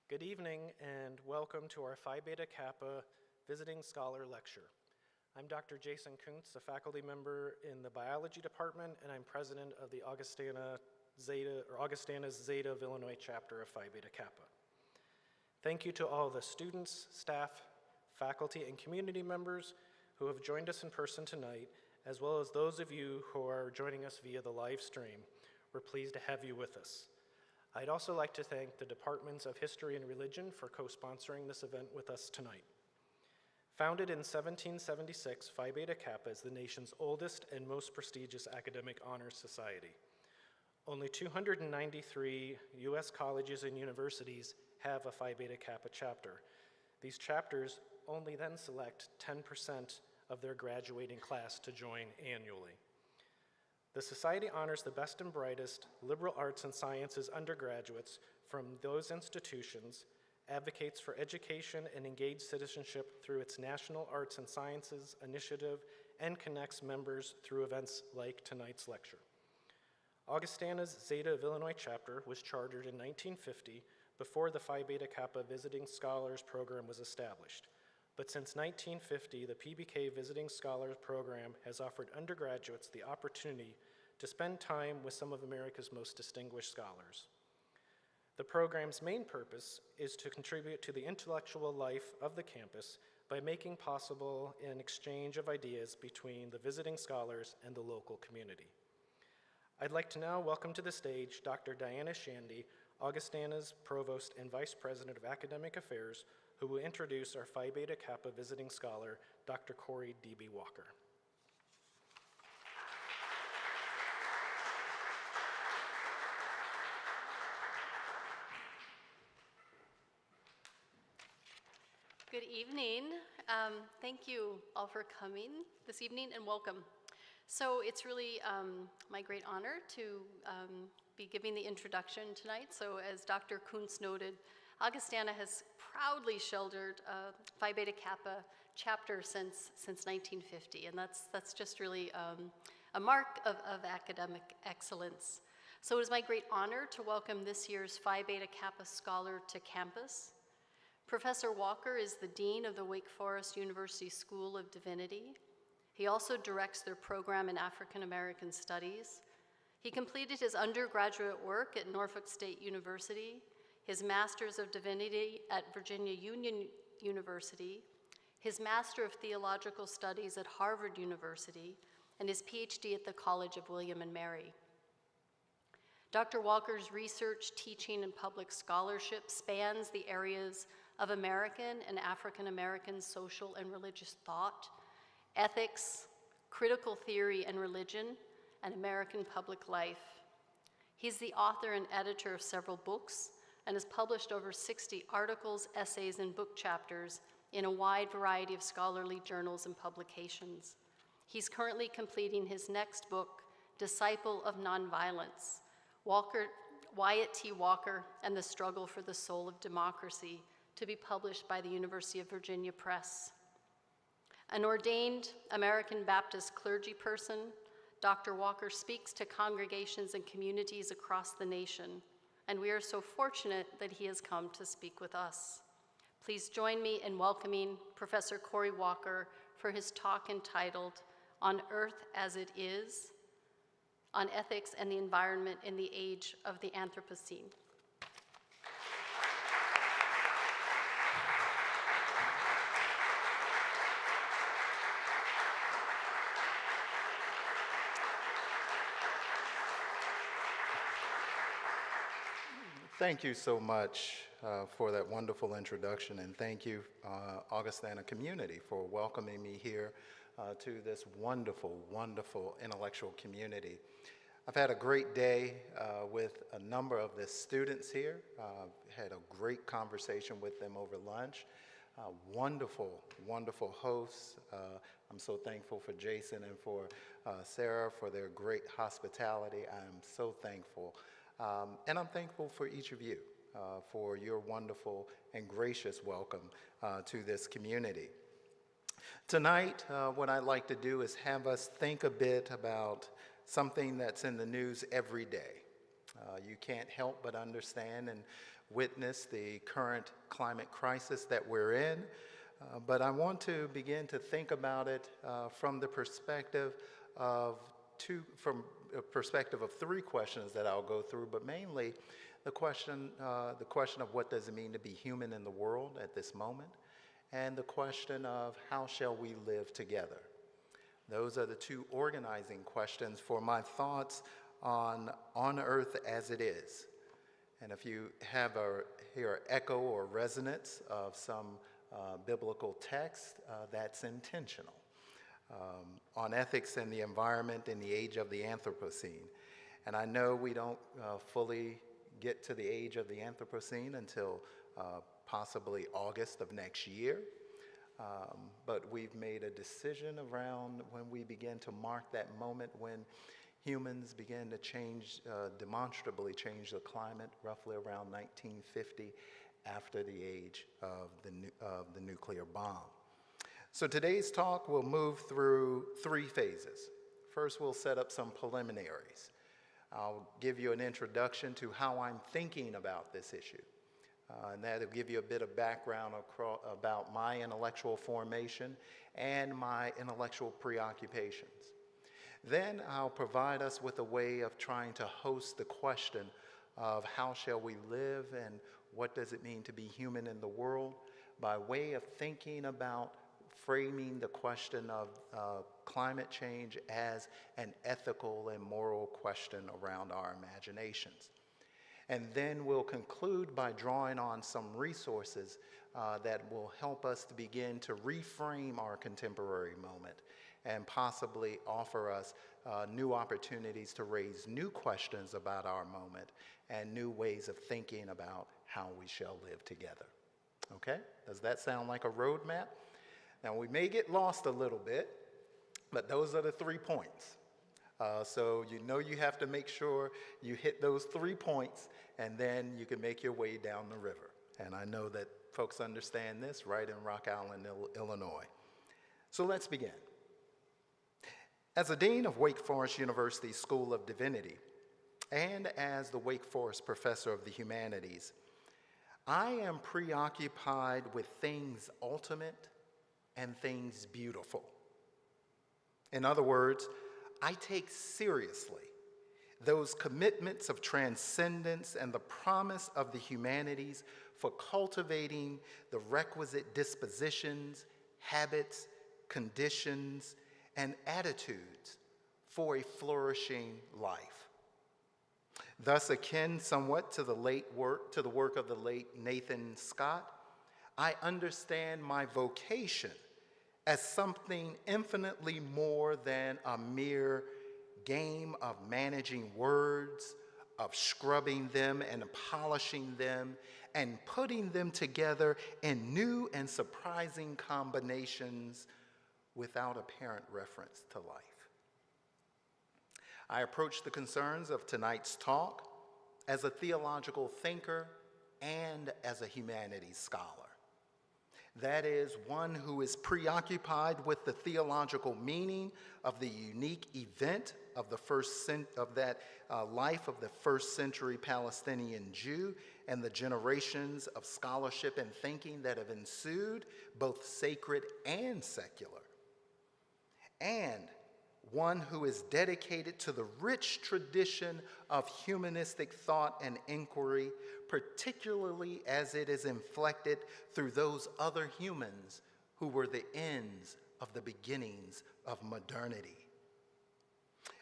Good evening and welcome to our Phi Beta Kappa Visiting Scholar Lecture. I'm Dr. Jason Kuntz, a faculty member in the biology department, and I'm president of the Augustana's Zeta of Illinois chapter of Phi Beta Kappa. Thank you to all the students, staff, faculty, and community members who have joined us in person tonight, as well as those of you who are joining us via the live stream. We're pleased to have you with us. I'd also like to thank the Departments of History and Religion for co-sponsoring this event with us tonight. Founded in 1776, Phi Beta Kappa is the nation's oldest and most prestigious academic honors society. Only 293 U.S. colleges and universities have a Phi Beta Kappa chapter. These chapters only then select 10% of their graduating class to join annually. The Society honors the best and brightest liberal arts and sciences undergraduates from those institutions, advocates for education and engaged citizenship through its National Arts and Sciences Initiative, and connects members through events like tonight's lecture. Augustana's Zeta of Illinois chapter was chartered in 1950 before the Phi Beta Kappa Visiting Scholars Program was established. But since 1950, the PBK Visiting Scholars Program has offered undergraduates the opportunity to spend time with some of America's most distinguished scholars. The program's main purpose is to contribute to the intellectual life of the campus by making possible an exchange of ideas between the visiting scholars and the local community. I'd like to now welcome to the stage Dr. Diana Shandy, Augustana's Provost and Vice President of Academic Affairs, who will introduce our Phi Beta Kappa visiting scholar, Dr. Corey D.B. Walker. Good evening. Thank you all for coming this evening and welcome. So it's really my great honor to be giving the introduction tonight. So as Dr. Kuntz noted, Augustana has proudly sheltered Phi Beta Kappa chapter since 1950, and that's just really a mark of academic excellence. So it is my great honor to welcome this year's Phi Beta Kappa scholar to campus. Professor Walker is the Dean of the Wake Forest University School of Divinity. He also directs their program in African American Studies. He completed his undergraduate work at Norfolk State University, his Master's of Divinity at Virginia Union University, his Master of Theological Studies at Harvard University, and his PhD at the College of William and Mary. Dr. Walker's research, teaching, and public scholarship spans the areas of American and African American social and religious thought, ethics, critical theory and religion, and American public life. He's the author and editor of several books and has published over 60 articles, essays, and book chapters in a wide variety of scholarly journals and publications. He's currently completing his next book, Disciple of Nonviolence, Wyatt T. Walker and the Struggle for the Soul of Democracy, to be published by the University of Virginia Press. An ordained American Baptist clergy person, Dr. Walker speaks to congregations and communities across the nation, and we are so fortunate that he has come to speak with us. Please join me in welcoming Professor Corey Walker for his talk entitled, On Earth as It Is, on Ethics and the Environment in the Age of the Anthropocene. Thank you so much for that wonderful introduction, and thank you, Augustana community, for welcoming me here to this wonderful, wonderful intellectual community. I've had a great day with a number of the students here. Had a great conversation with them over lunch. Wonderful, wonderful hosts. I'm so thankful for Jason and for Sarah for their great hospitality. I'm so thankful. And I'm thankful for each of you for your wonderful and gracious welcome to this community. Tonight, what I'd like to do is have us think a bit about something that's in the news every day. You can't help but understand and witness the current climate crisis that we're in, but I want to begin to think about it from the perspective of three questions that I'll go through, but mainly the question of what does it mean to be human in the world at this moment, and the question of how shall we live together. Those are the two organizing questions for my thoughts on Earth as it is. And if you hear echo or resonance of some biblical text, that's intentional. On ethics and the environment in the age of the Anthropocene. And I know we don't fully get to the age of the Anthropocene until possibly August of next year. But we've made a decision around when we begin to mark that moment when humans began to demonstrably change the climate, roughly around 1950, after the age of the nuclear bomb. So today's talk will move through three phases. First, we'll set up some preliminaries. I'll give you an introduction to how I'm thinking about this issue. And that'll give you a bit of background about my intellectual formation and my intellectual preoccupations. Then I'll provide us with a way of trying to host the question of how shall we live and what does it mean to be human in the world by way of thinking about framing the question of climate change as an ethical and moral question around our imaginations. And then we'll conclude by drawing on some resources that will help us to begin to reframe our contemporary moment and possibly offer us new opportunities to raise new questions about our moment and new ways of thinking about how we shall live together. Okay? Does that sound like a roadmap? Now, we may get lost a little bit, but those are the 3 points. So you have to make sure you hit those 3 points, and then you can make your way down the river. And I know that folks understand this right in Rock Island, Illinois. So let's begin. As a dean of Wake Forest University School of Divinity, and as the Wake Forest Professor of the Humanities, I am preoccupied with things ultimate and things beautiful. In other words, I take seriously those commitments of transcendence and the promise of the humanities for cultivating the requisite dispositions, habits, conditions, and attitudes for a flourishing life. Thus, akin somewhat to the work of the late Nathan Scott, I understand my vocation as something infinitely more than a mere game of managing words, of scrubbing them and polishing them, and putting them together in new and surprising combinations without apparent reference to life. I approach the concerns of tonight's talk as a theological thinker and as a humanities scholar. That is, one who is preoccupied with the theological meaning of the unique event of life of the first century Palestinian Jew and the generations of scholarship and thinking that have ensued, both sacred and secular. And one who is dedicated to the rich tradition of humanistic thought and inquiry, particularly as it is inflected through those other humans who were the ends of the beginnings of modernity.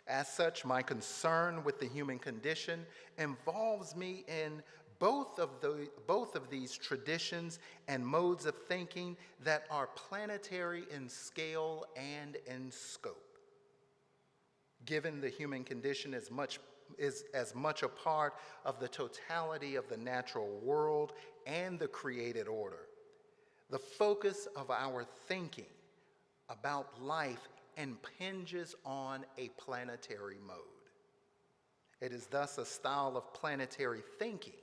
As such, my concern with the human condition involves me in both of these traditions and modes of thinking that are planetary in scale and in scope. Given the human condition is as much a part of the totality of the natural world and the created order, the focus of our thinking about life impinges on a planetary mode. It is thus a style of planetary thinking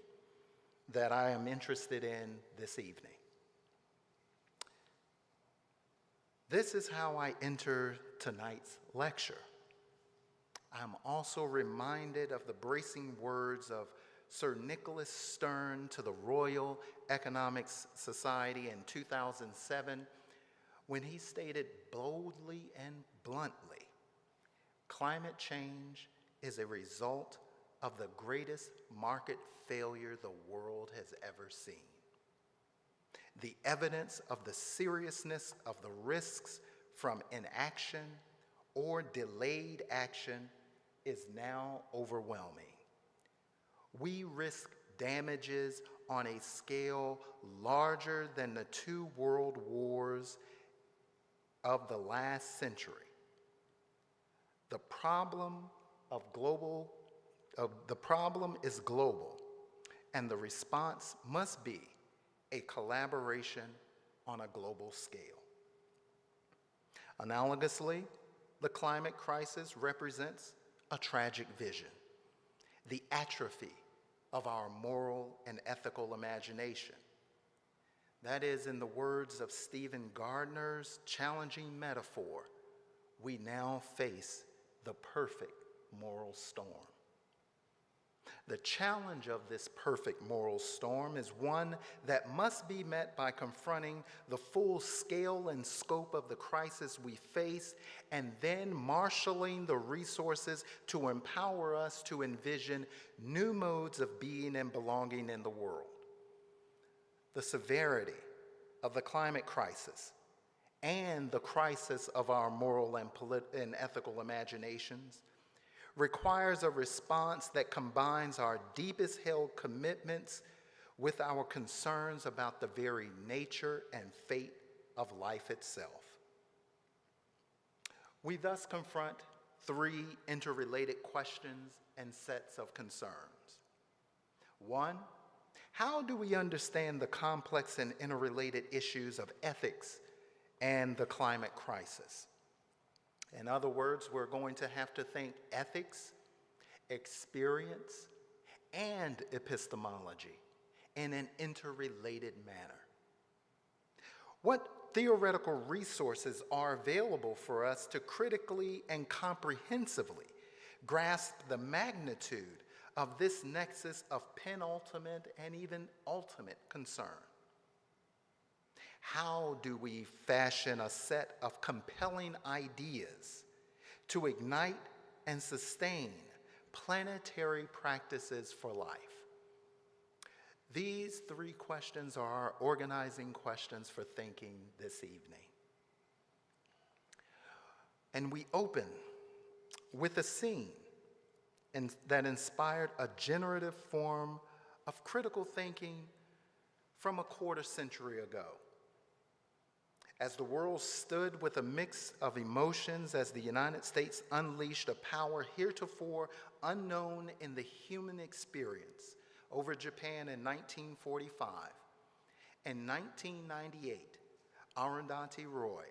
that I am interested in this evening. This is how I enter tonight's lecture. I'm also reminded of the bracing words of Sir Nicholas Stern to the Royal Economic Society in 2007 when he stated boldly and bluntly, climate change is a result of the greatest market failure the world has ever seen. The evidence of the seriousness of the risks from inaction or delayed action is now overwhelming. We risk damages on a scale larger than the 2 world wars of the last century. The problem is global, and the response must be a collaboration on a global scale. Analogously, the climate crisis represents a tragic vision, the atrophy of our moral and ethical imagination. That is, in the words of Stephen Gardner's challenging metaphor, we now face the perfect moral storm. The challenge of this perfect moral storm is one that must be met by confronting the full scale and scope of the crisis we face and then marshaling the resources to empower us to envision new modes of being and belonging in the world. The severity of the climate crisis and the crisis of our moral and ethical imaginations requires a response that combines our deepest held commitments with our concerns about the very nature and fate of life itself. We thus confront 3 interrelated questions and sets of concerns. 1, how do we understand the complex and interrelated issues of ethics and the climate crisis? In other words, we're going to have to think ethics, experience, and epistemology in an interrelated manner. What theoretical resources are available for us to critically and comprehensively grasp the magnitude of this nexus of penultimate and even ultimate concern? How do we fashion a set of compelling ideas to ignite and sustain planetary practices for life? These 3 questions are our organizing questions for thinking this evening. And we open with a scene that inspired a generative form of critical thinking from a quarter century ago. As the world stood with a mix of emotions as the United States unleashed a power heretofore unknown in the human experience over Japan in 1945. In 1998, Arundhati Roy,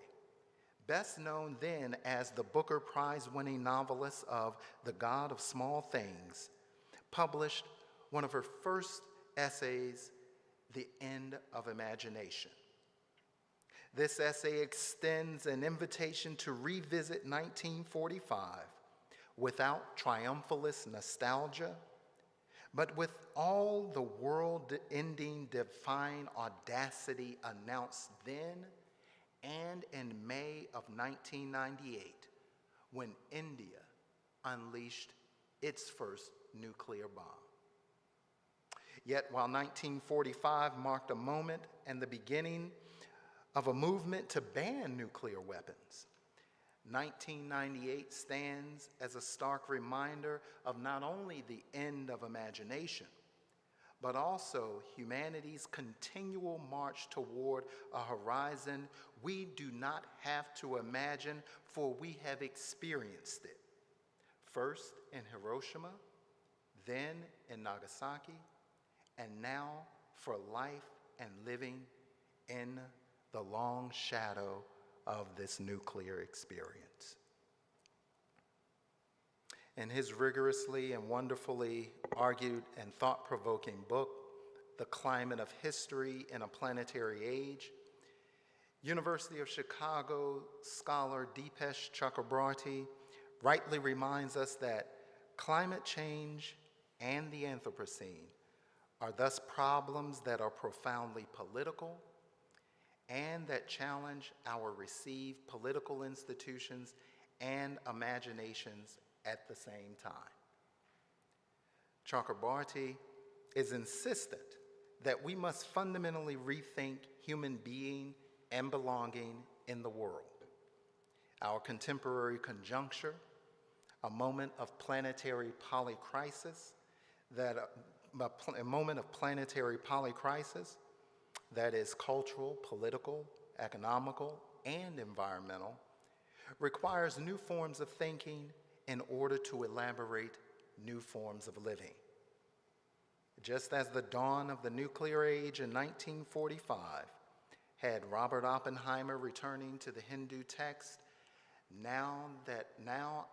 best known then as the Booker Prize-winning novelist of The God of Small Things, published one of her first essays, The End of Imagination. This essay extends an invitation to revisit 1945 without triumphalist nostalgia, but with all the world-ending defying audacity announced then and in May of 1998 when India unleashed its first nuclear bomb. Yet while 1945 marked a moment and the beginning of a movement to ban nuclear weapons, 1998 stands as a stark reminder of not only the end of imagination, but also humanity's continual march toward a horizon we do not have to imagine, for we have experienced it. First in Hiroshima, then in Nagasaki, and now for life and living in the long shadow of this nuclear experience. In his rigorously and wonderfully argued and thought-provoking book, The Climate of History in a Planetary Age, University of Chicago scholar Dipesh Chakrabarty rightly reminds us that climate change and the Anthropocene are thus problems that are profoundly political and that challenge our received political institutions and imaginations at the same time. Chakrabarty is insistent that we must fundamentally rethink human being and belonging in the world. Our contemporary conjuncture, a moment of planetary polycrisis, a moment of planetary polycrisis that is cultural, political, economical, and environmental, requires new forms of thinking in order to elaborate new forms of living. Just as the dawn of the nuclear age in 1945 had Robert Oppenheimer returning to the Hindu text, now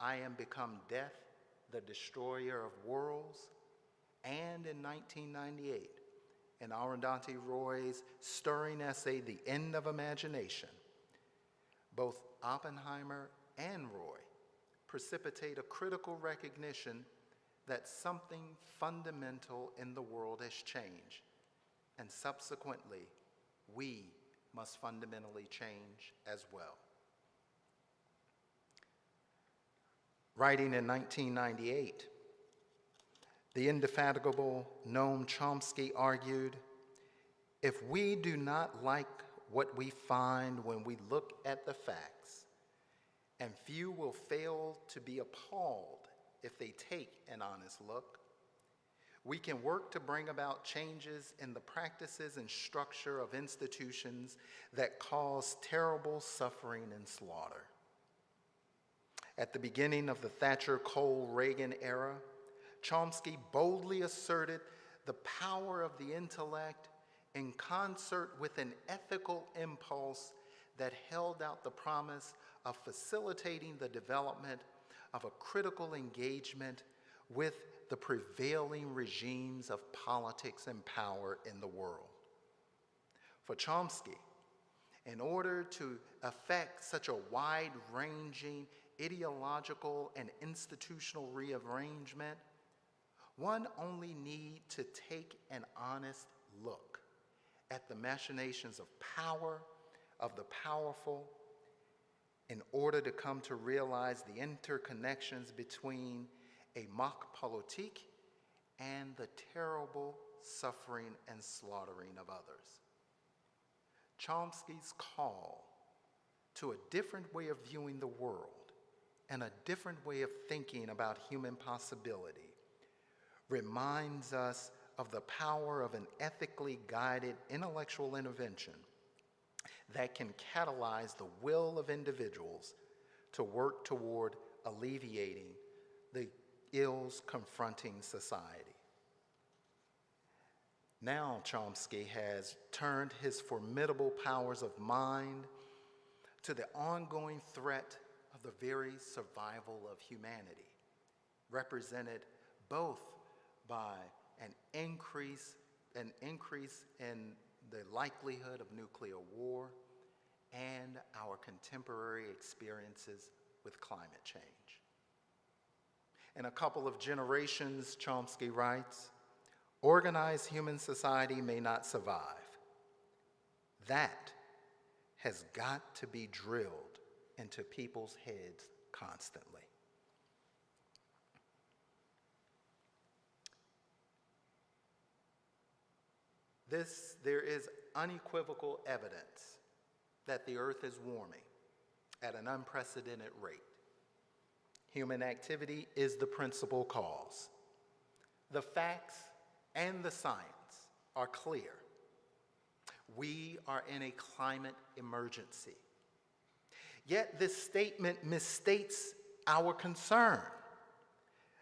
I am become death, the destroyer of worlds, and in 1998, in Arundhati Roy's stirring essay, The End of Imagination, both Oppenheimer and Roy precipitate a critical recognition that something fundamental in the world has changed, and subsequently, we must fundamentally change as well. Writing in 1998, the indefatigable Noam Chomsky argued, if we do not like what we find when we look at the facts, and few will fail to be appalled if they take an honest look, we can work to bring about changes in the practices and structure of institutions that cause terrible suffering and slaughter. At the beginning of the Thatcher-Cole-Reagan era, Chomsky boldly asserted the power of the intellect in concert with an ethical impulse that held out the promise of facilitating the development of a critical engagement with the prevailing regimes of politics and power in the world. For Chomsky, in order to effect such a wide-ranging ideological and institutional rearrangement, one only needs to take an honest look at the machinations of power, of the powerful, in order to come to realize the interconnections between a mock politique and the terrible suffering and slaughtering of others. Chomsky's call to a different way of viewing the world and a different way of thinking about human possibility reminds us of the power of an ethically guided intellectual intervention that can catalyze the will of individuals to work toward alleviating the ills confronting society. Now Chomsky has turned his formidable powers of mind to the ongoing threat of the very survival of humanity, represented both by an increase in the likelihood of nuclear war and our contemporary experiences with climate change. In a couple of generations, Chomsky writes, organized human society may not survive. That has got to be drilled into people's heads constantly. There is unequivocal evidence that the earth is warming at an unprecedented rate. Human activity is the principal cause. The facts and the science are clear. We are in a climate emergency. Yet this statement misstates our concern.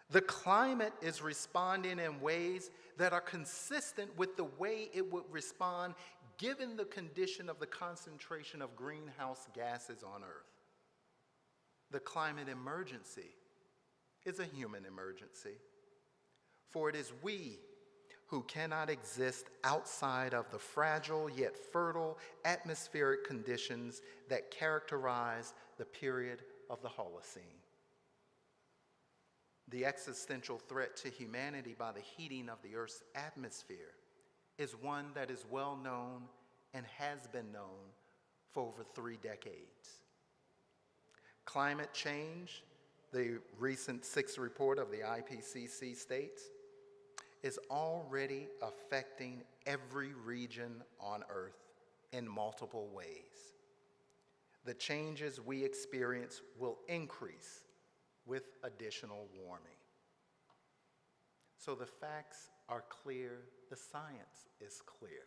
The climate is responding in ways that are consistent with the way it would respond given the condition of the concentration of greenhouse gases on Earth. The climate emergency is a human emergency, for it is we who cannot exist outside of the fragile yet fertile atmospheric conditions that characterize the period of the Holocene. The existential threat to humanity by the heating of the Earth's atmosphere is one that is well known and has been known for over 3 decades. Climate change, the recent 6th report of the IPCC states, is already affecting every region on Earth in multiple ways. The changes we experience will increase with additional warming. So the facts are clear, the science is clear.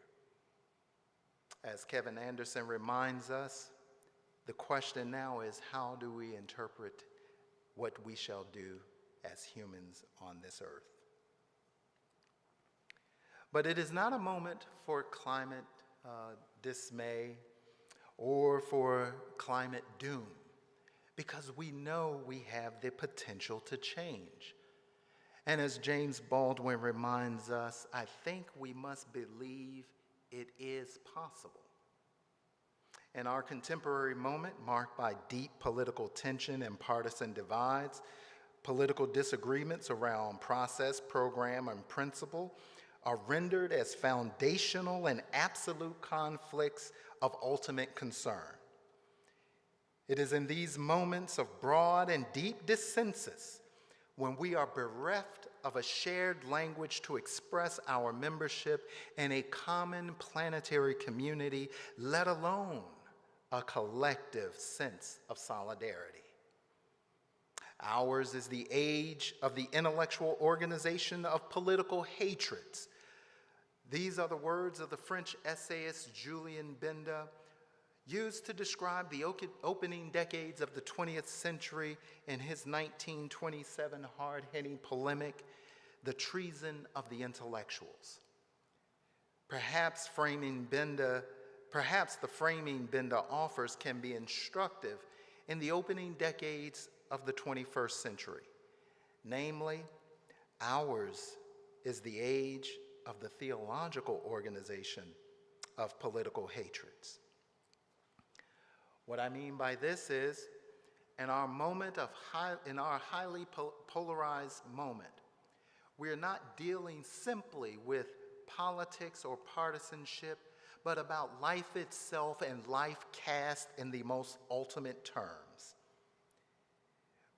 As Kevin Anderson reminds us, the question now is, how do we interpret what we shall do as humans on this earth? But it is not a moment for climate dismay or for climate doom, because we know we have the potential to change. And as James Baldwin reminds us, I think we must believe it is possible. In our contemporary moment, marked by deep political tension and partisan divides, political disagreements around process, program, and principle are rendered as foundational and absolute conflicts of ultimate concern. It is in these moments of broad and deep dissensus, when we are bereft of a shared language to express our membership in a common planetary community, let alone a collective sense of solidarity. Ours is the age of the intellectual organization of political hatreds. These are the words of the French essayist Julien Benda, used to describe the opening decades of the 20th century in his 1927 hard-hitting polemic, The Treason of the Intellectuals. Perhaps the framing Benda offers can be instructive in the opening decades of the 21st century. Namely, ours is the age of the theological organization of political hatreds. What I mean by this is, in our highly polarized moment, we are not dealing simply with politics or partisanship, but about life itself and life cast in the most ultimate terms.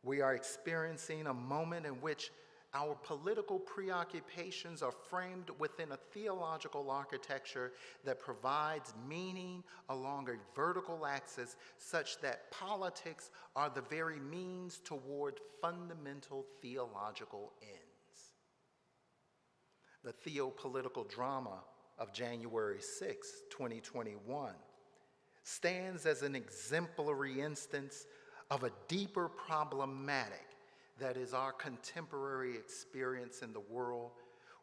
We are experiencing a moment in which our political preoccupations are framed within a theological architecture that provides meaning along a vertical axis, such that politics are the very means toward fundamental theological ends. The theopolitical drama of January 6, 2021, stands as an exemplary instance of a deeper problematic that is our contemporary experience in the world,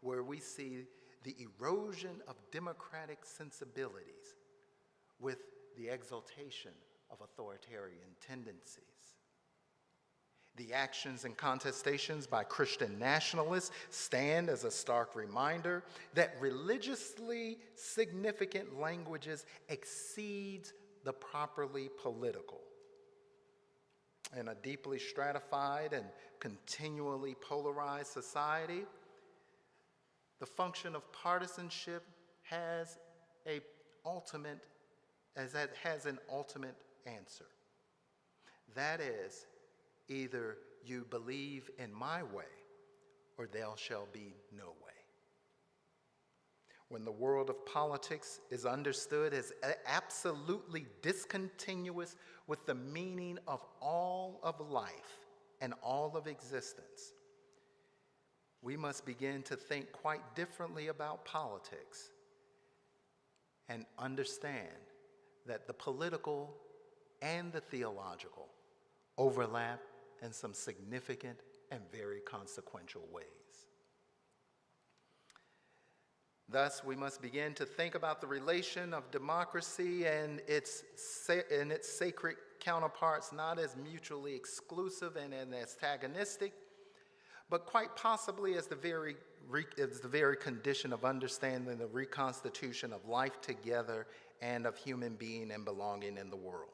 where we see the erosion of democratic sensibilities with the exaltation of authoritarian tendencies. The actions and contestations by Christian nationalists stand as a stark reminder that religiously significant languages exceeds the properly political. In a deeply stratified and continually polarized society, the function of partisanship has an ultimate answer. That is, either you believe in my way, or there shall be no way. When the world of politics is understood as absolutely discontinuous with the meaning of all of life and all of existence, we must begin to think quite differently about politics and understand that the political and the theological overlap in some significant and very consequential ways. Thus, we must begin to think about the relation of democracy and its sacred counterparts not as mutually exclusive and antagonistic, but quite possibly as the very condition of understanding the reconstitution of life together and of human being and belonging in the world.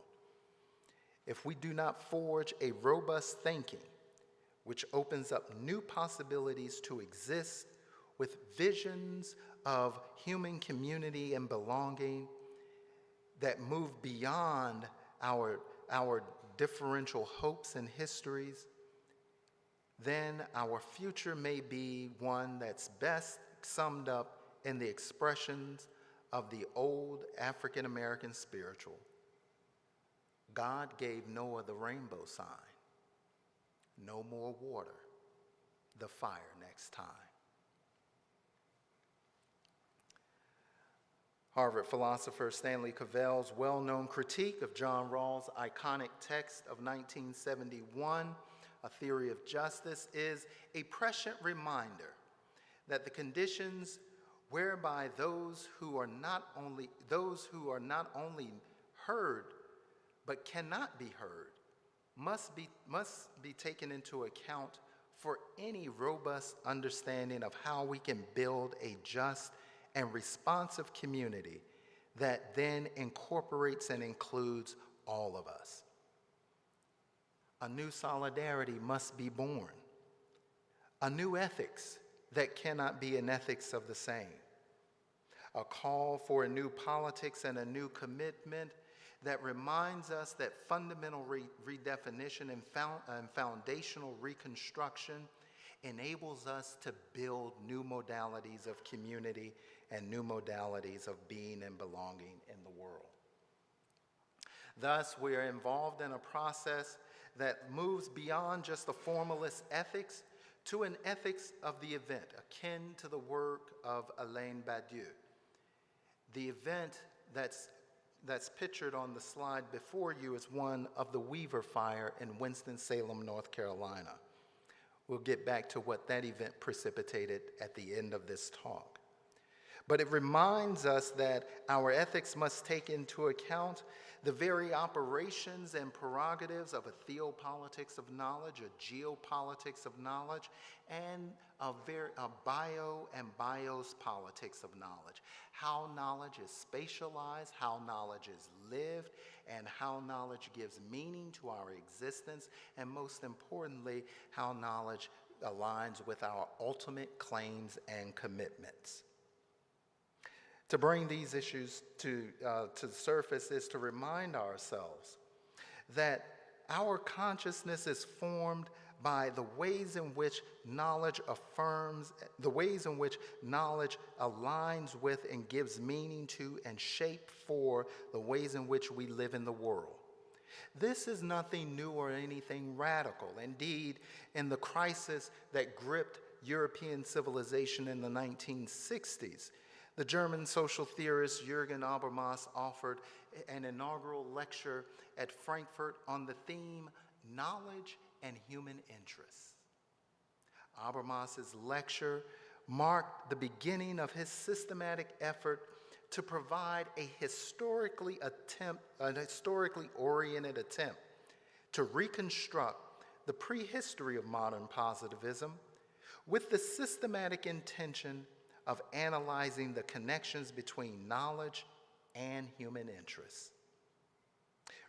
If we do not forge a robust thinking, which opens up new possibilities to exist with visions of human community and belonging that move beyond our differential hopes and histories, then our future may be one that's best summed up in the expressions of the old African American spiritual. God gave Noah the rainbow sign. No more water, the fire next time. Harvard philosopher Stanley Cavell's well-known critique of John Rawls' iconic text of 1971, A Theory of Justice, is a prescient reminder that the conditions whereby those who are not only heard but cannot be heard must be taken into account for any robust understanding of how we can build a just and responsive community that then incorporates and includes all of us. A new solidarity must be born, a new ethics that cannot be an ethics of the same, a call for a new politics and a new commitment that reminds us that fundamental redefinition and foundational reconstruction enables us to build new modalities of community and new modalities of being and belonging in the world. Thus, we are involved in a process that moves beyond just the formalist ethics to an ethics of the event, akin to the work of Alain Badiou. The event that's pictured on the slide before you is one of the Weaver Fire in Winston-Salem, North Carolina. We'll get back to what that event precipitated at the end of this talk. But it reminds us that our ethics must take into account the very operations and prerogatives of a theopolitics of knowledge, a geopolitics of knowledge, and a bio and bios politics of knowledge. How knowledge is spatialized, how knowledge is lived, and how knowledge gives meaning to our existence, and most importantly, how knowledge aligns with our ultimate claims and commitments. To bring these issues to the surface is to remind ourselves that our consciousness is formed by the ways in which knowledge affirms, the ways in which knowledge aligns with and gives meaning to and shape for the ways in which we live in the world. This is nothing new or anything radical. Indeed, in the crisis that gripped European civilization in the 1960s, the German social theorist Jürgen Habermas offered an inaugural lecture at Frankfurt on the theme, Knowledge and Human Interests. Habermas's lecture marked the beginning of his systematic effort to provide a historically oriented attempt to reconstruct the prehistory of modern positivism with the systematic intention of analyzing the connections between knowledge and human interests.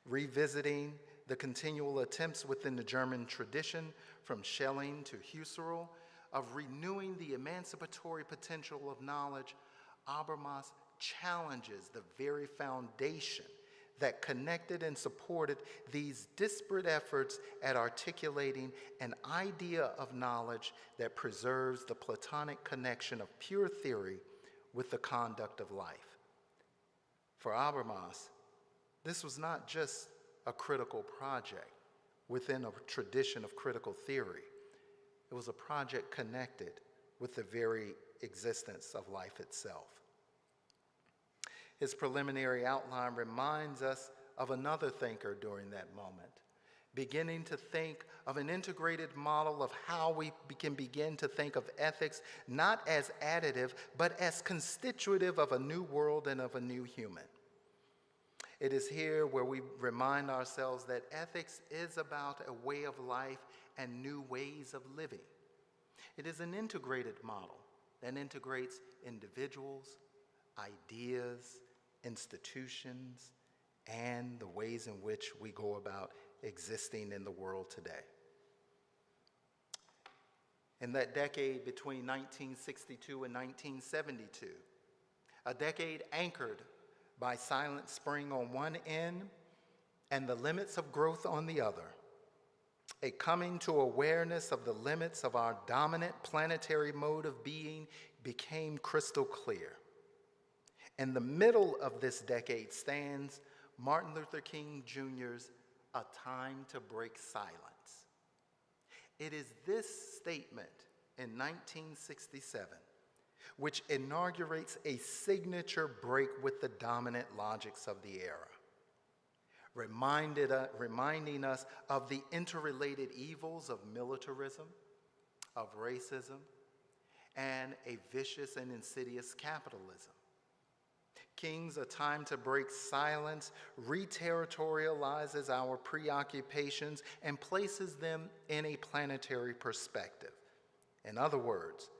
Revisiting the continual attempts within the German tradition, from Schelling to Husserl, of renewing the emancipatory potential of knowledge, Habermas challenges the very foundation that connected and supported these disparate efforts at articulating an idea of knowledge that preserves the Platonic connection of pure theory with the conduct of life. For Habermas, this was not just a critical project within a tradition of critical theory. It was a project connected with the very existence of life itself. His preliminary outline reminds us of another thinker during that moment, beginning to think of an integrated model of how we can begin to think of ethics not as additive, but as constitutive of a new world and of a new human. It is here where we remind ourselves that ethics is about a way of life and new ways of living. It is an integrated model that integrates individuals, ideas, institutions, and the ways in which we go about existing in the world today. in that decade between 1962 and 1972, a decade anchored by Silent Spring on one end and the limits of growth on the other, a coming to awareness of the limits of our dominant planetary mode of being became crystal clear. In the middle of this decade stands Martin Luther King Jr.'s A Time to Break Silence. It is this statement in 1967 which inaugurates a signature break with the dominant logics of the era, reminding us of the interrelated evils of militarism, of racism, and a vicious and insidious capitalism. King's A Time to Break Silence reterritorializes our preoccupations and places them in a planetary perspective. In other words,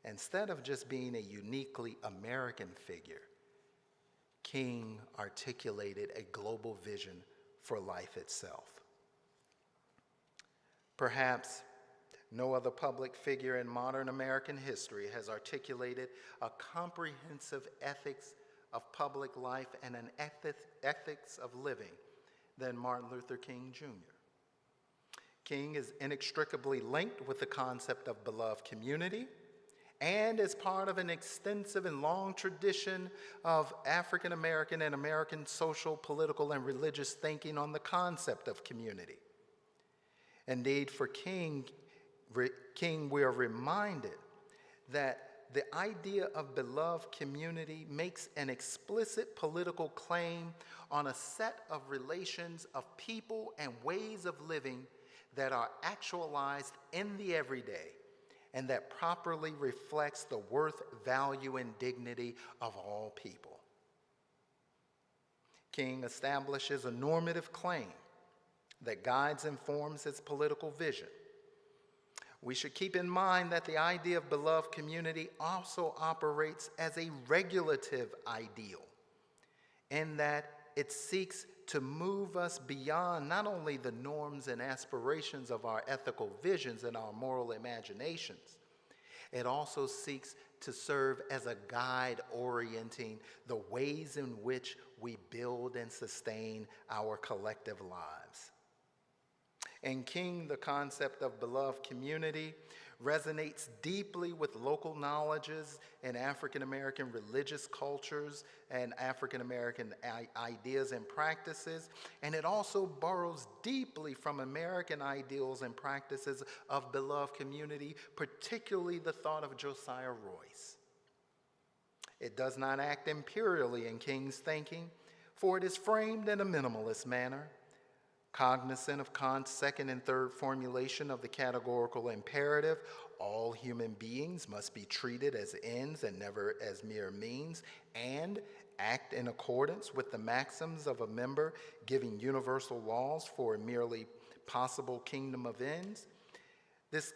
instead of just being a uniquely American figure, King articulated a global vision for life itself. Perhaps no other public figure in modern American history has articulated a comprehensive ethics of public life and an ethics of living than Martin Luther King Jr. King is inextricably linked with the concept of beloved community and is part of an extensive and long tradition of African American and American social, political, and religious thinking on the concept of community. Indeed, for King, we are reminded that the idea of beloved community makes an explicit political claim on a set of relations of people and ways of living that are actualized in the everyday and that properly reflects the worth, value, and dignity of all people. King establishes a normative claim that guides and forms his political vision. We should keep in mind that the idea of beloved community also operates as a regulative ideal, in that it seeks to move us beyond not only the norms and aspirations of our ethical visions and our moral imaginations, it also seeks to serve as a guide orienting the ways in which we build and sustain our collective lives. In King, the concept of beloved community resonates deeply with local knowledges in African American religious cultures and African American ideas and practices, and it also borrows deeply from American ideals and practices of beloved community, particularly the thought of Josiah Royce. It does not act imperially in King's thinking, for it is framed in a minimalist manner, cognizant of Kant's second and third formulation of the categorical imperative, all human beings must be treated as ends and never as mere means, and act in accordance with the maxims of a member giving universal laws for a merely possible kingdom of ends. This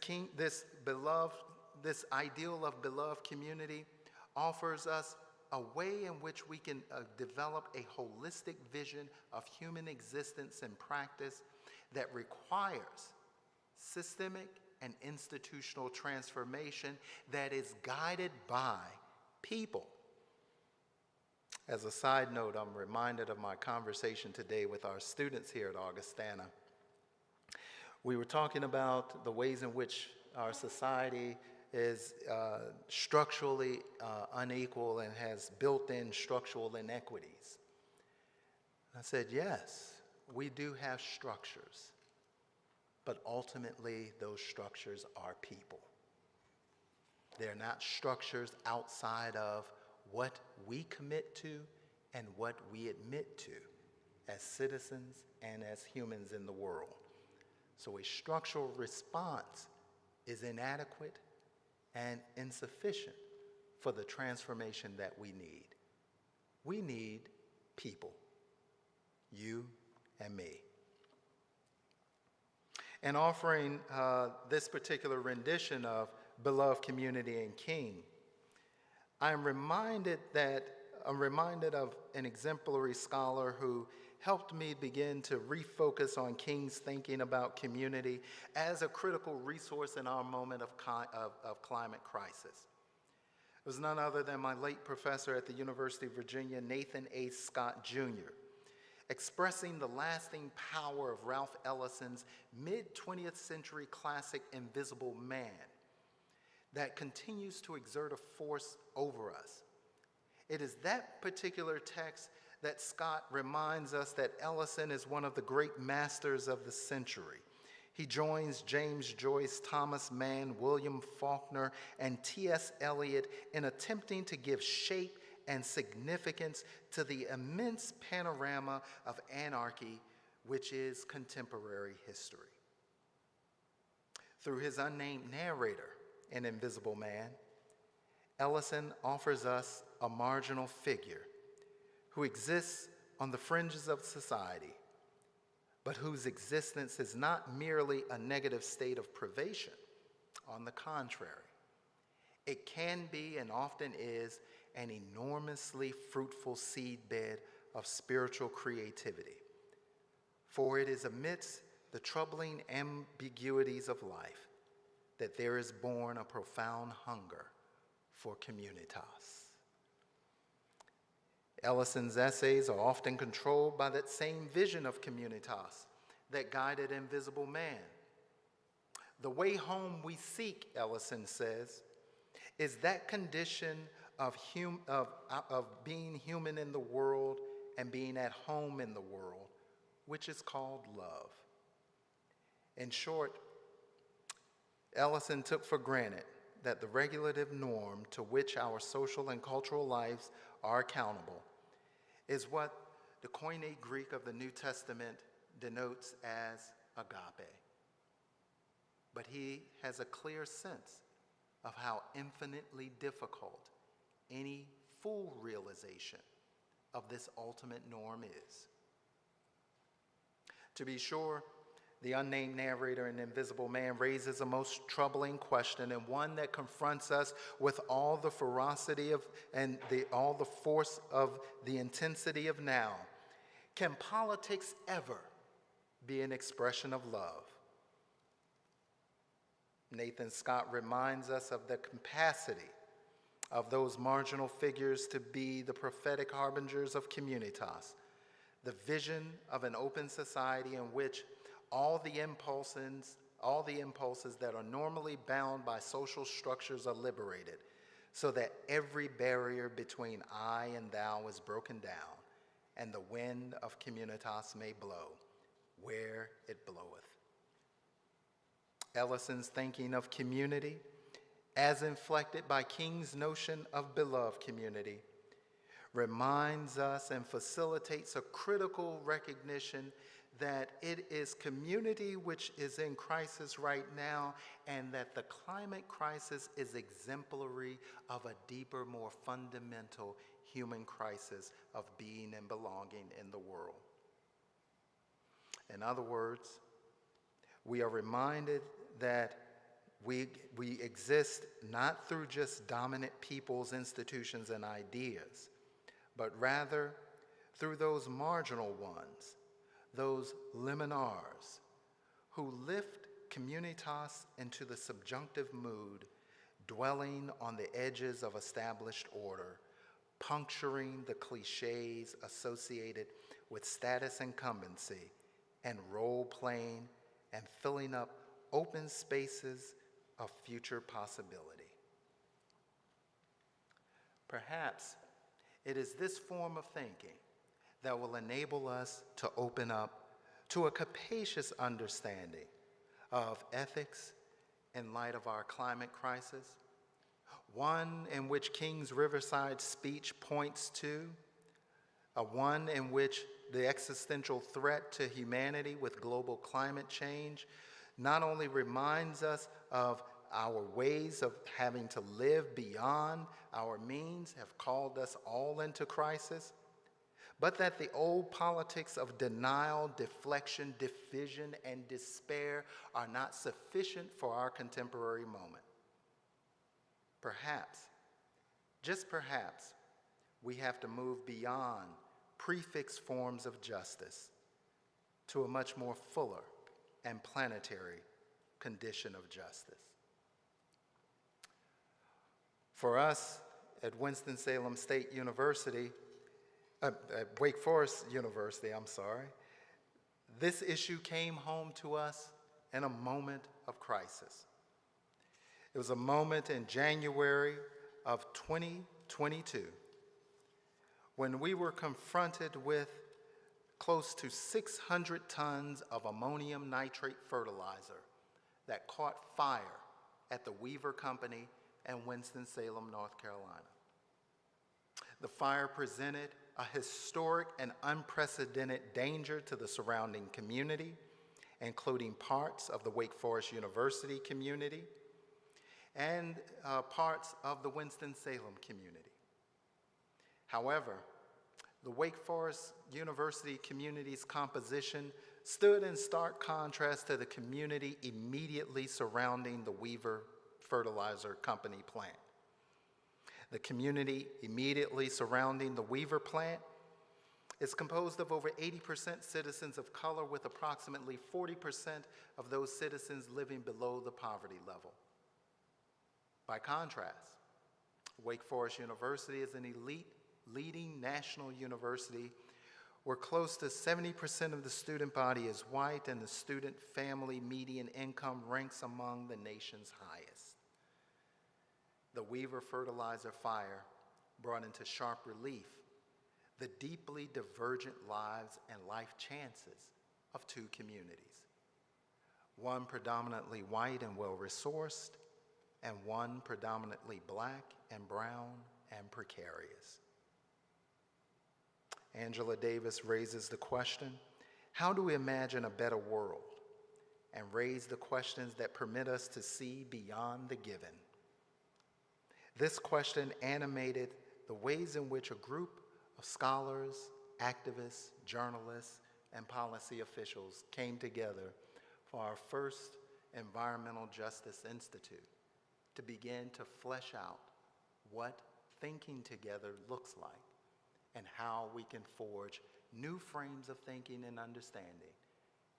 ideal of beloved community offers us a way in which we can develop a holistic vision of human existence and practice that requires systemic and institutional transformation that is guided by people. As a side note, I'm reminded of my conversation today with our students here at Augustana. We were talking about the ways in which our society is structurally unequal and has built-in structural inequities. I said, yes, we do have structures, but ultimately those structures are people. They're not structures outside of what we commit to and what we admit to as citizens and as humans in the world. So a structural response is inadequate and insufficient for the transformation that we need. We need people, you and me. And offering this particular rendition of Beloved Community and King, I'm reminded of an exemplary scholar who helped me begin to refocus on King's thinking about community as a critical resource in our moment of climate crisis. It was none other than my late professor at the University of Virginia, Nathan A. Scott Jr., expressing the lasting power of Ralph Ellison's mid-20th century classic Invisible Man that continues to exert a force over us. It is that particular text that Scott reminds us that Ellison is one of the great masters of the century. He joins James Joyce, Thomas Mann, William Faulkner, and T.S. Eliot in attempting to give shape and significance to the immense panorama of anarchy which is contemporary history. Through his unnamed narrator in Invisible Man, Ellison offers us a marginal figure who exists on the fringes of society, but whose existence is not merely a negative state of privation. On the contrary, it can be and often is an enormously fruitful seedbed of spiritual creativity. For it is amidst the troubling ambiguities of life that there is born a profound hunger for communitas. Ellison's essays are often controlled by that same vision of communitas that guided Invisible Man. The way home we seek, Ellison says, is that condition of being human in the world and being at home in the world, which is called love. In short, Ellison took for granted that the regulative norm to which our social and cultural lives are accountable is what the Koine Greek of the New Testament denotes as agape. But he has a clear sense of how infinitely difficult any full realization of this ultimate norm is. To be sure, the unnamed narrator in Invisible Man raises a most troubling question, and one that confronts us with all the ferocity of and all the force of the intensity of now. Can politics ever be an expression of love? Nathan Scott reminds us of the capacity of those marginal figures to be the prophetic harbingers of communitas, the vision of an open society in which all the impulses that are normally bound by social structures are liberated, so that every barrier between I and thou is broken down, and the wind of communitas may blow where it bloweth. Ellison's thinking of community, as inflected by King's notion of beloved community, reminds us and facilitates a critical recognition that it is community which is in crisis right now, and that the climate crisis is exemplary of a deeper, more fundamental human crisis of being and belonging in the world. In other words, we are reminded that we exist not through just dominant peoples, institutions, and ideas, but rather through those marginal ones, those liminars, who lift communitas into the subjunctive mood, dwelling on the edges of established order, puncturing the cliches associated with status incumbency and role-playing, and filling up open spaces of future possibility. Perhaps it is this form of thinking that will enable us to open up to a capacious understanding of ethics in light of our climate crisis, one in which King's Riverside speech points to, one in which the existential threat to humanity with global climate change not only reminds us of our ways of having to live beyond our means have called us all into crisis, but that the old politics of denial, deflection, division, and despair are not sufficient for our contemporary moment. Perhaps, just perhaps, we have to move beyond prefix forms of justice to a much more fuller and planetary condition of justice. For us at Winston-Salem State University, at Wake Forest University, this issue came home to us in a moment of crisis. It was a moment in January of 2022 when we were confronted with close to 600 tons of ammonium nitrate fertilizer that caught fire at the Weaver Company in Winston-Salem, North Carolina. The fire presented a historic and unprecedented danger to the surrounding community, including parts of the Wake Forest University community and parts of the Winston-Salem community. However, the Wake Forest University community's composition stood in stark contrast to the community immediately surrounding the Weaver Fertilizer Company plant. The community immediately surrounding the Weaver plant is composed of over 80% citizens of color, with approximately 40% of those citizens living below the poverty level. By contrast, Wake Forest University is an elite, leading national university where close to 70% of the student body is white and the student family median income ranks among the nation's highest. The Weaver fertilizer fire brought into sharp relief the deeply divergent lives and life chances of two communities, one predominantly white and well-resourced, and one predominantly black and brown and precarious. Angela Davis raises the question, how do we imagine a better world and raise the questions that permit us to see beyond the given? This question animated the ways in which a group of scholars, activists, journalists, and policy officials came together for our first Environmental Justice Institute to begin to flesh out what thinking together looks like and how we can forge new frames of thinking and understanding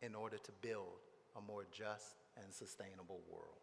in order to build a more just and sustainable world.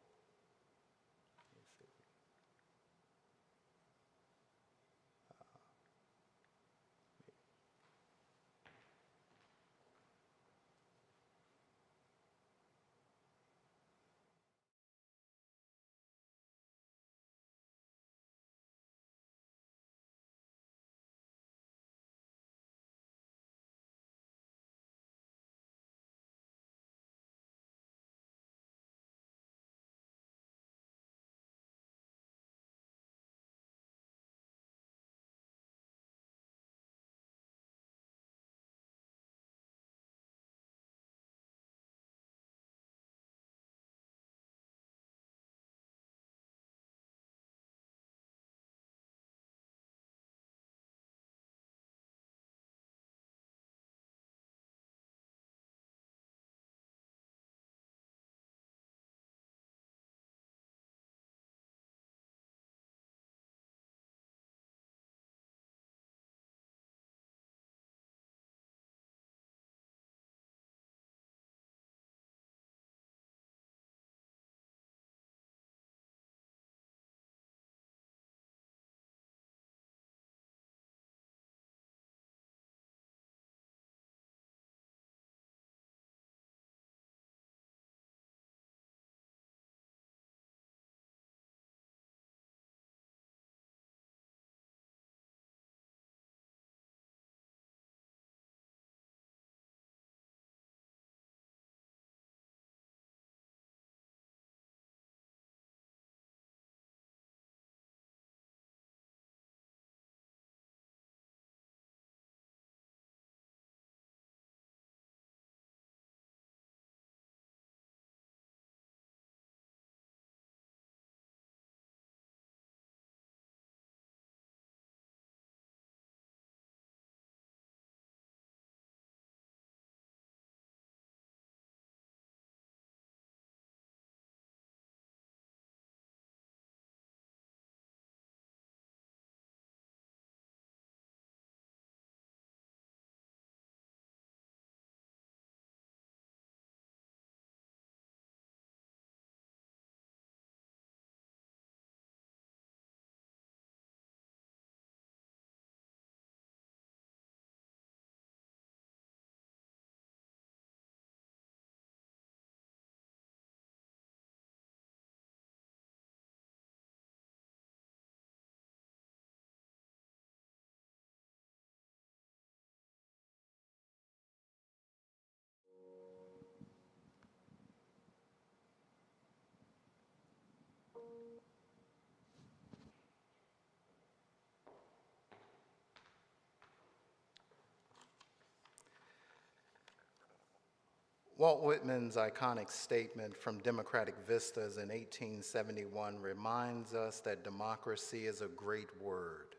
Walt Whitman's iconic statement from Democratic Vistas in 1871 reminds us that democracy is a great word,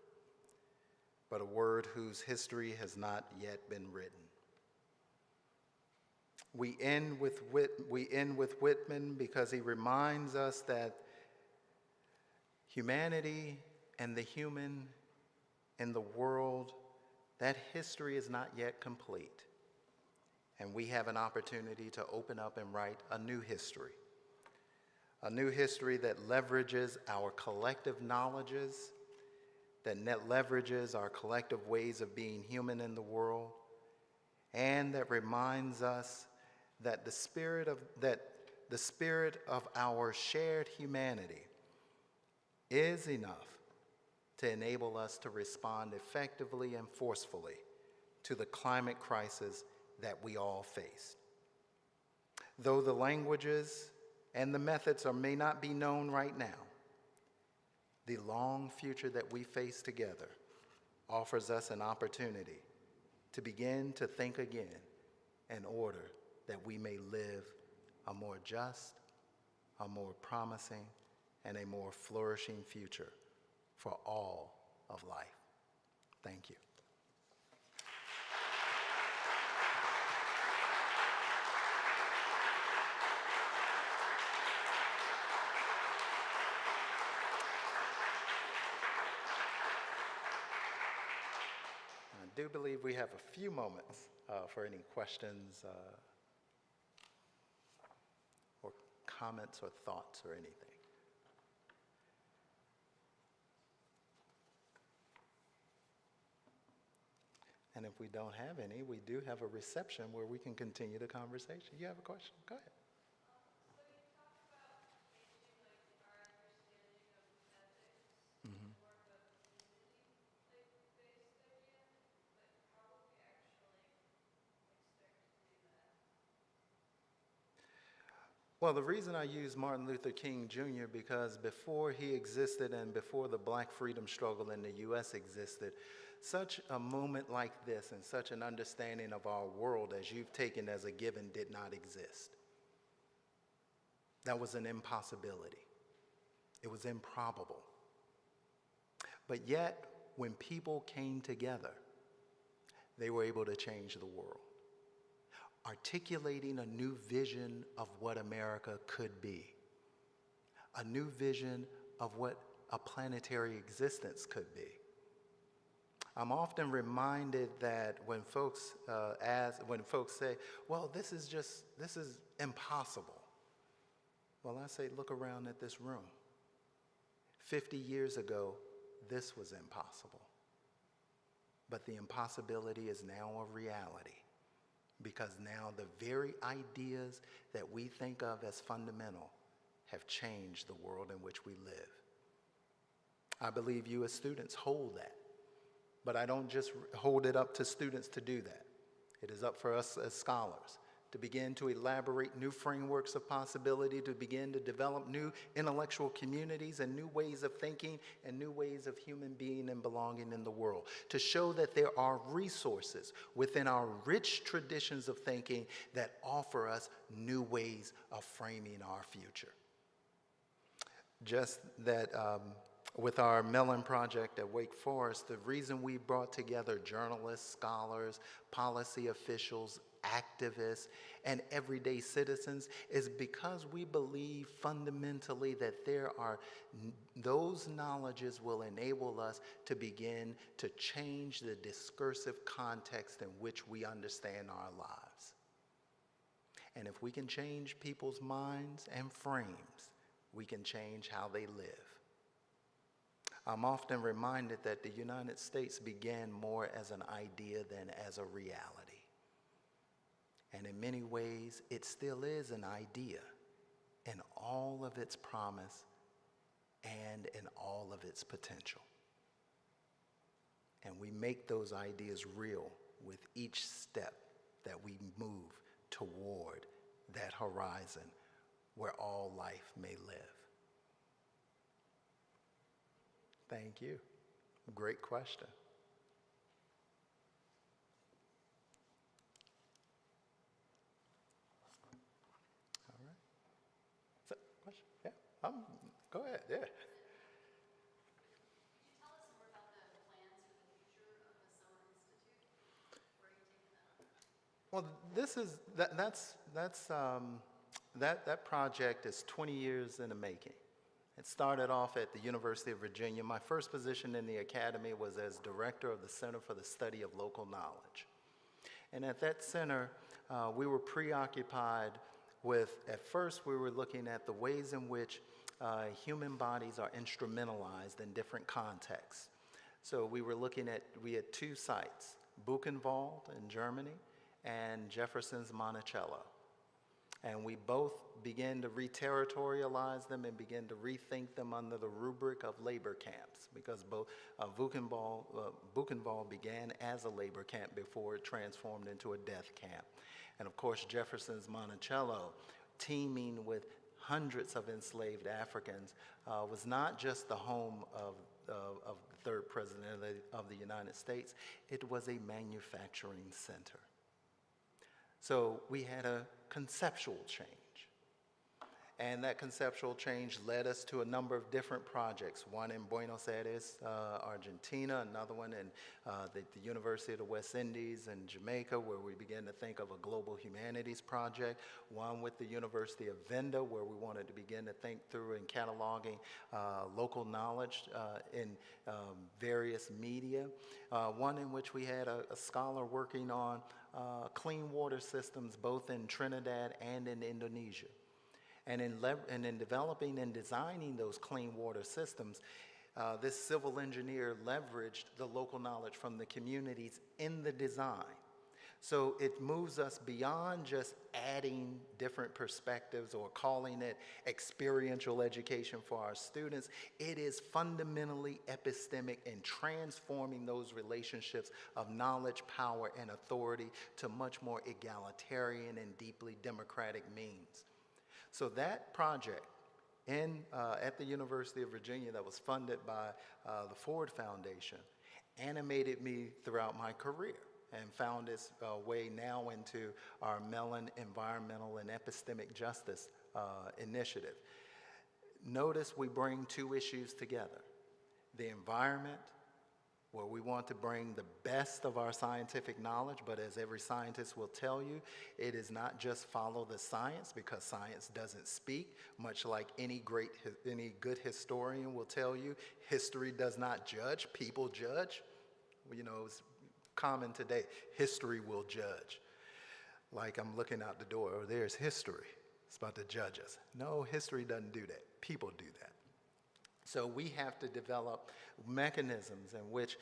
but a word whose history has not yet been written. We end with Whitman because he reminds us that humanity and the human in the world, that history is not yet complete. And we have an opportunity to open up and write a new history that leverages our collective knowledges, that leverages our collective ways of being human in the world, and that reminds us that the spirit of our shared humanity is enough to enable us to respond effectively and forcefully to the climate crisis that we all face. Though the languages and the methods may not be known right now, the long future that we face together offers us an opportunity to begin to think again in order that we may live a more just, a more promising, and a more flourishing future for all of life. Thank you. I do believe we have a few moments for any questions or comments or thoughts or anything. And if we don't have any, we do have a reception where we can continue the conversation. You have a question? Go ahead. So you talked about changing our understanding of ethics, Mm-hmm. more of a community-based idea, but how will we actually start to do that? Well, the reason I use Martin Luther King Jr. because before he existed and before the Black freedom struggle in the U.S. existed, such a moment like this and such an understanding of our world as you've taken as a given did not exist. That was an impossibility. It was improbable. But yet, when people came together, they were able to change the world, articulating a new vision of what America could be, a new vision of what a planetary existence could be. I'm often reminded that when folks say, well, this is impossible. Well, I say, look around at this room. 50 years ago, this was impossible. But the impossibility is now a reality, because now the very ideas that we think of as fundamental have changed the world in which we live. I believe you as students hold that. But I don't just hold it up to students to do that. It is up for us as scholars to begin to elaborate new frameworks of possibility, to begin to develop new intellectual communities and new ways of thinking and new ways of human being and belonging in the world, to show that there are resources within our rich traditions of thinking that offer us new ways of framing our future. Just that with our Mellon project at Wake Forest, the reason we brought together journalists, scholars, policy officials, activists, and everyday citizens is because we believe fundamentally that those knowledges will enable us to begin to change the discursive context in which we understand our lives. And if we can change people's minds and frames, we can change how they live. I'm often reminded that the United States began more as an idea than as a reality. And in many ways, it still is an idea in all of its promise and in all of its potential. And we make those ideas real with each step that we move toward that horizon where all life may live. Thank you. Great question. question? Yeah, go ahead, yeah. Well, this is, that project is 20 years in the making. It started off at the University of Virginia. My first position in the academy was as director of the Center for the Study of Local Knowledge. And at that center, we were preoccupied with, at first we were looking at the ways in which human bodies are instrumentalized in different contexts. So we had two sites, Buchenwald in Germany and Jefferson's Monticello. And we both began to re-territorialize them and begin to rethink them under the rubric of labor camps, because both Buchenwald began as a labor camp before it transformed into a death camp. And of course, Jefferson's Monticello, teeming with hundreds of enslaved Africans, was not just the home of the third president of the United States, it was a manufacturing center. So we had a conceptual change. And that conceptual change led us to a number of different projects, one in Buenos Aires, Argentina, another one in the University of the West Indies in Jamaica, where we began to think of a global humanities project, one with the University of Venda, where we wanted to begin to think through and cataloging local knowledge in various media, one in which we had a scholar working on clean water systems both in Trinidad and in Indonesia. And in developing and designing those clean water systems, this civil engineer leveraged the local knowledge from the communities in the design. So it moves us beyond just adding different perspectives or calling it experiential education for our students. It is fundamentally epistemic in transforming those relationships of knowledge, power, and authority to much more egalitarian and deeply democratic means. So that project at the University of Virginia that was funded by the Ford Foundation animated me throughout my career and found its way now into our Mellon Environmental and Epistemic Justice initiative. Notice we bring two issues together: the environment, where we want to bring the best of our scientific knowledge, but as every scientist will tell you, it is not just follow the science, because science doesn't speak, much like any good historian will tell you. History does not judge, people judge. You know, it's common today, history will judge. Like I'm looking out the door, oh, there's history, it's about to judge us. No, history doesn't do that, people do that. So we have to develop mechanisms in which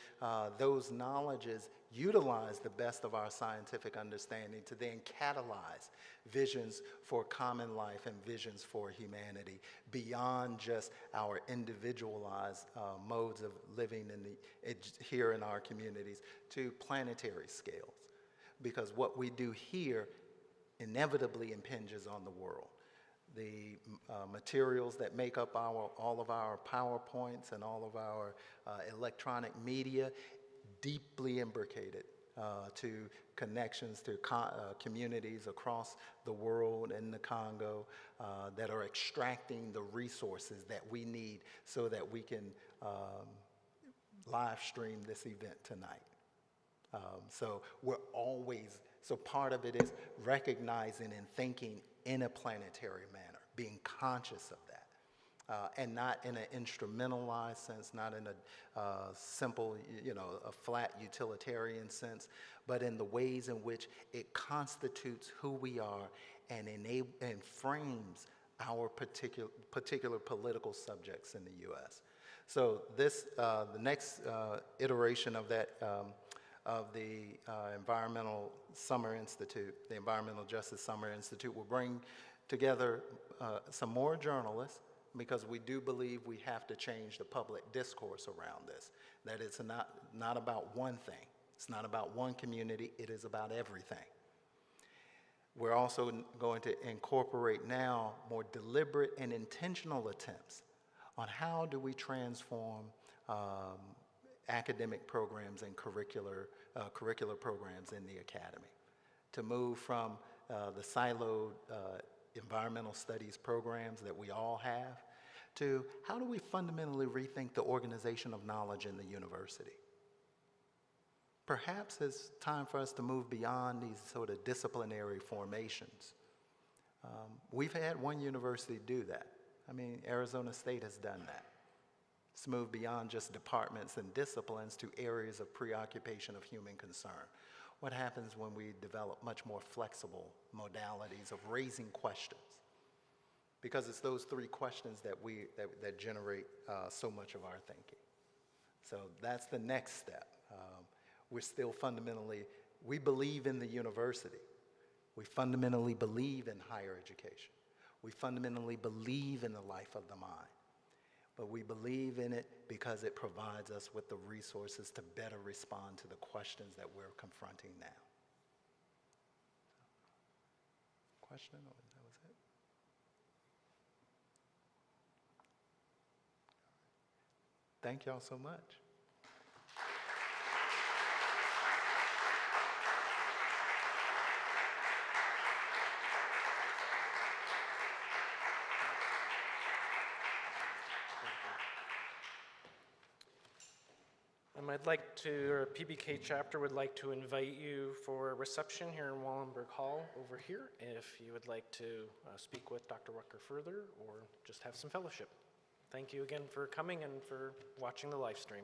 those knowledges utilize the best of our scientific understanding to then catalyze visions for common life and visions for humanity beyond just our individualized modes of living here in our communities to planetary scales. Because what we do here inevitably impinges on the world. The materials that make up all of our PowerPoints and all of our electronic media deeply imbricated to connections to communities across the world in the Congo that are extracting the resources that we need so that we can live stream this event tonight. So part of it is recognizing and thinking in a planetary manner, being conscious of that, and not in an instrumentalized sense, not in a simple, a flat utilitarian sense, but in the ways in which it constitutes who we are and frames our particular political subjects in the U.S. So the next iteration of that, of the Environmental Summer Institute, the Environmental Justice Summer Institute, will bring together some more journalists, because we do believe we have to change the public discourse around this, that it's not about one thing, it's not about one community, it is about everything. We're also going to incorporate now more deliberate and intentional attempts on how do we transform academic programs and curricular programs in the academy, to move from the siloed environmental studies programs that we all have, to how do we fundamentally rethink the organization of knowledge in the university? Perhaps it's time for us to move beyond these sort of disciplinary formations. We've had one university do that. I mean, Arizona State has done that. It's moved beyond just departments and disciplines to areas of preoccupation of human concern. What happens when we develop much more flexible modalities of raising questions? Because it's those three questions that generate so much of our thinking. So that's the next step. We're still fundamentally, we believe in the university. We fundamentally believe in higher education. We fundamentally believe in the life of the mind. But we believe in it because it provides us with the resources to better respond to the questions that we're confronting now. Question, or that was it? Thank y'all so much. I'd like to, or PBK chapter would like to invite you for a reception here in Wallenberg Hall over here if you would like to speak with Dr. Rucker further or just have some fellowship. Thank you again for coming and for watching the live stream.